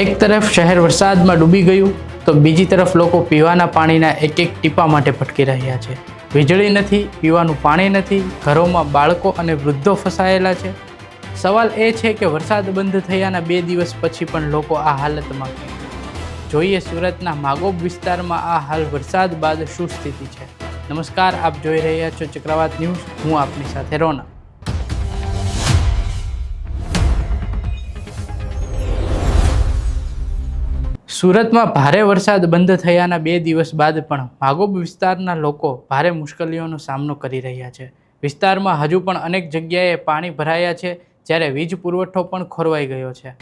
એક તરફ શહેર વરસાદમાં ડૂબી ગયું તો બીજી તરફ લોકો પીવાના પાણીના એક એક ટીપા માટે ભટકી રહ્યા છે. વીજળી નથી, પીવાનું પાણી નથી, ઘરોમાં બાળકો અને વૃદ્ધો ફસાયેલા છે. સવાલ એ છે કે વરસાદ બંધ થયાના 2 દિવસ પછી પણ લોકો આ હાલતમાં કેમ? જોઈએ સુરતના માગોબ વિસ્તારમાં આ હાલ વરસાદ બાદ શું સ્થિતિ છે. નમસ્કાર, આપ જોઈ રહ્યા છો ચક્રવાત ન્યૂઝ. હું આપની સાથે રોના. સુરતમાં ભારે વરસાદ બંધ થયાના 2 દિવસ બાદ પણ માગોબ વિસ્તારના લોકો ભારે મુશ્કેલીઓનો સામનો કરી રહ્યા છે. વિસ્તારમાં હજુ પણ અનેક જગ્યાએ પાણી ભરાયા છે, જ્યારે વીજ પુરવઠો પણ ખોરવાઈ ગયો છે.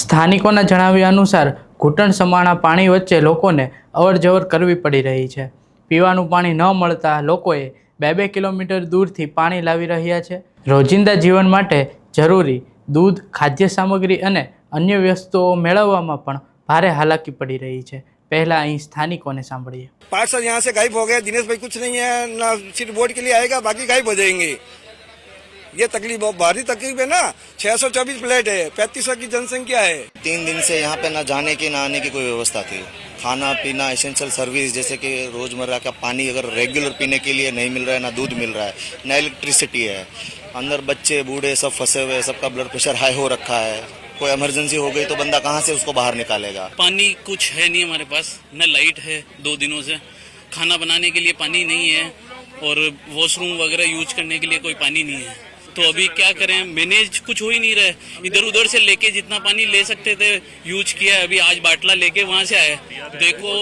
સ્થાનિકોના જણાવ્યા અનુસાર ઘૂંટણ સમાણા પાણી વચ્ચે લોકોને અવરજવર કરવી પડી રહી છે. પીવાનું પાણી ન મળતા લોકોએ 2-2 કિલોમીટર દૂરથી પાણી લાવી રહ્યા છે. રોજિંદા જીવન માટે જરૂરી દૂધ, ખાદ્ય સામગ્રી અને અન્ય વસ્તુઓ મેળવવામાં પણ भारे हालाकी पड़ी रही है. पहला અહીં સ્થાનિકોને સાંભળીએ. 5 साल यहाँ से गायब हो गए. दिनेश भाई कुछ नहीं है ना, सिर्फ वोट के लिए आएगा, बाकी गायब हो जाएंगे. ये तकलीफ बहुत भारी तकलीफ है ना. 624 फ्लैट है, 3500 की जनसंख्या है. 3 दिन से यहाँ पे ना जाने की ना आने की कोई व्यवस्था थी. खाना पीना एसेंशियल सर्विस जैसे कि रोजमर्रा का पानी अगर रेगुलर पीने के लिए नहीं मिल रहा है, ना दूध मिल रहा है, ना इलेक्ट्रिसिटी है. अंदर बच्चे बूढ़े सब फंसे हुए, सबका ब्लड प्रेशर हाई हो रखा है. कोई इमरजेंसी हो गई तो बंदा कहाँ से उसको बाहर निकालेगा. पानी कुछ है नहीं हमारे पास, न लाइट है 2 दिनों से, खाना बनाने के लिए पानी नहीं है और वॉशरूम वगैरह यूज करने के लिए कोई पानी नहीं है. तो अभी क्या करें, मैनेज कुछ हो ही नहीं रहा है. इधर उधर से लेके जितना पानी ले सकते थे यूज किया. अभी आज बाटला लेके वहाँ से आए, देखो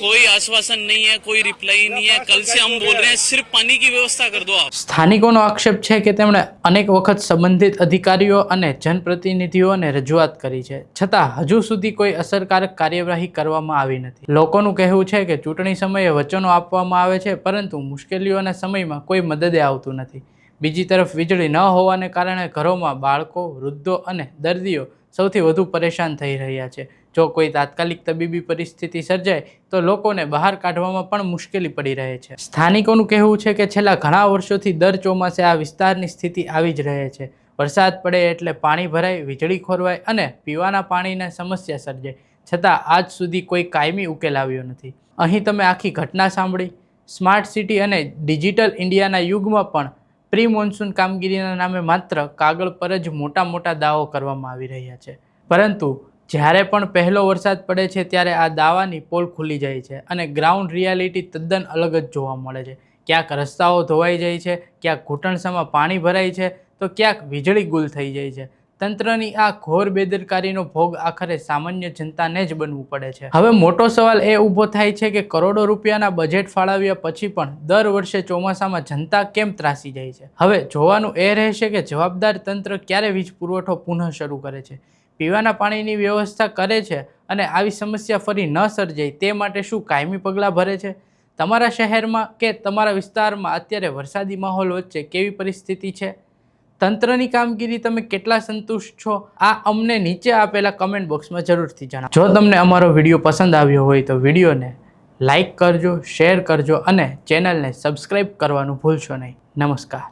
कोई आश्वासन नहीं है, कोई रिप्लाई नहीं है. कल से हम बोल रहे हैं सिर्फ पानी की व्यवस्था कर दो आप. સ્થાનિકોનો આક્ષેપ છે કે તેમણે અનેક વખત સંબંધિત અધિકારીઓ અને જનપ્રતિનિધિઓને રજૂઆત કરી છે, છતાં હજુ સુધી કોઈ અસરકારક કાર્યવાહી કરવામાં આવી નથી. લોકોનું કહેવું છે કે ચૂંટણી સમયે વચનો આપવામાં આવે છે, પરંતુ મુશ્કેલીઓના સમયમાં કોઈ મદદે આવતું નથી. બીજી તરફ વીજળી ન હોવાને કારણે ઘરોમાં બાળકો, વૃદ્ધો અને દર્દીઓ સૌથી વધુ પરેશાન થઈ રહ્યા છે. જો કોઈ તાત્કાલિક તબીબી પરિસ્થિતિ સર્જાય તો લોકોને બહાર કાઢવામાં પણ મુશ્કેલી પડી રહે છે. સ્થાનિકોનું કહેવું છે કે છેલ્લા ઘણા વર્ષોથી દર ચોમાસે આ વિસ્તારની સ્થિતિ આવી જ રહે છે. વરસાદ પડે એટલે પાણી ભરાય, વીજળી ખોરવાય અને પીવાના પાણીની સમસ્યા સર્જાય, છતાં આજ સુધી કોઈ કાયમી ઉકેલ આવ્યો નથી. અહીં તમે આખી ઘટના સાંભળી. સ્માર્ટ સિટી અને ડિજિટલ ઇન્ડિયાના યુગમાં પણ પ્રી મોન્સૂન કામગીરીના નામે માત્ર કાગળ પર જ મોટા દાવો કરવામાં આવી રહ્યા છે, પરંતુ જ્યારે પણ પહેલો વરસાદ પડે છે ત્યારે આ દાવાની પોલ ખુલી જાય છે અને ગ્રાઉન્ડ રિયાલિટી તદ્દન અલગ જ જોવા મળે છે. ક્યાંક રસ્તાઓ ધોવાઈ જાય છે, ક્યાંક ઘૂંટણસામાં પાણી ભરાય છે, તો ક્યાંક વીજળી ગુલ થઈ જાય છે. તંત્રની આ ઘોર બેદરકારીનો ભોગ આખરે સામાન્ય જનતાને જ બનવું પડે છે. હવે મોટો સવાલ એ ઊભો થાય છે કે કરોડો રૂપિયાના બજેટ ફાળવ્યા પછી પણ દર વર્ષે ચોમાસામાં જનતા કેમ ત્રાસી જાય છે. હવે જોવાનું એ રહેશે કે જવાબદાર તંત્ર ક્યારે વીજ પુરવઠો પુનઃ શરૂ કરે છે, પીવાના પાણીની વ્યવસ્થા કરે છે અને આવી સમસ્યા ફરી ન સર્જાય તે માટે શું કાયમી પગલાં ભરે છે. તમારા શહેરમાં કે તમારા વિસ્તારમાં અત્યારે વરસાદી માહોલ વચ્ચે કેવી પરિસ્થિતિ છે? તંત્રની કામગીરી તમે કેટલા સંતુષ્ટ છો? આ અમને નીચે આપેલા કમેન્ટ બોક્સમાં જરૂરથી જણાવો. જો તમને અમારો વિડીયો પસંદ આવ્યો હોય તો વિડીયોને લાઈક કરજો, શેર કરજો અને ચેનલને સબસ્ક્રાઈબ કરવાનું ભૂલશો નહીં. નમસ્કાર.